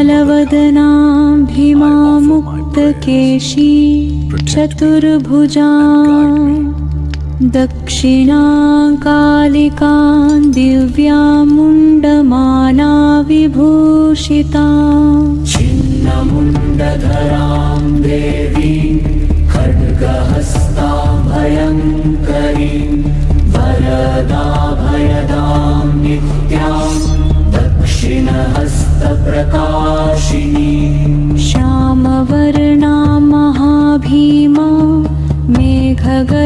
करालवदनां भीमामुक्तकेशी चतुर्भुजां दक्षिणाकालिकां दिव्यां मुण्डमाला विभूषितां छिन्नमुण्डधरां देवीं खड्गहस्तां भयङ्करीं वरदाभयदां नित्यां दक्षिणहस्तप्रकाशिनीं श्यामवर्णा महाभीमा मेघगर्भसमप्रभां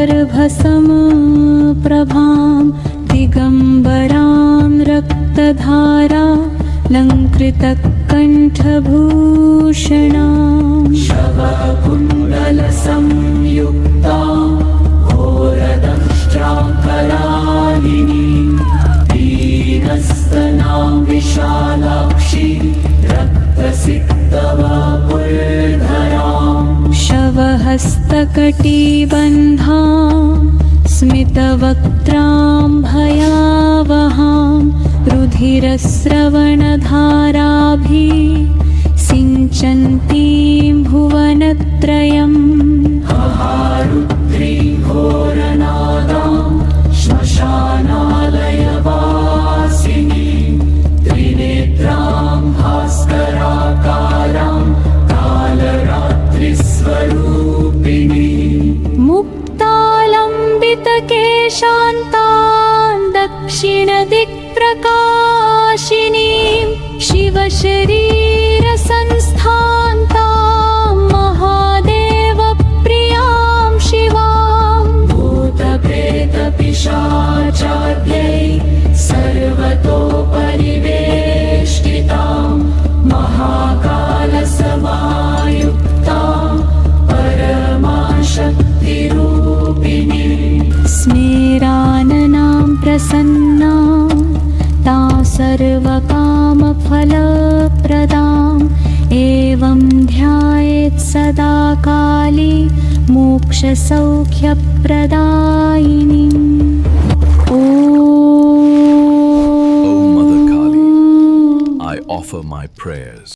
दिगम्बरां रक्तधारा लङ्कृतकण्ठभूषणां शवकुण्डलसंयुक्तां घोरदंष्ट्रां करालिनीं दीनस्तनां विशालाक्षी रक्तसिक्तवपुर्धरां शवहस्तकटिबन्धां स्मितवक्त्रां भयावहां रुधिरस्रवणधाराभिः सिञ्चन्तीं भुवनत्रयम् महारुद्रीं घोरनादां श्मशानालयवासिनीं त्रिनेत्रां भास्कराकारां कालरात्रिस्वरूपिणीं मुक्तालम्बितकेशान्तां दक्षिणदिक्प्रकाशिनीं शिवशरीरसंस्थान्तां महादेवप्रियां शिवां भूतप्रेतपिशाचाद्यै सर्वतो परिवेष्टितां महाकालसमायुक्तां परमाशक्तिरूपिणीं स्मेराननां प्रसन्नां तां सर्वकामफलप्रदाम् एवं ध्यायेत् सदा Kali मोक्षसौख्यप्रदायिनीम् O Mother Kali, I offer my prayers.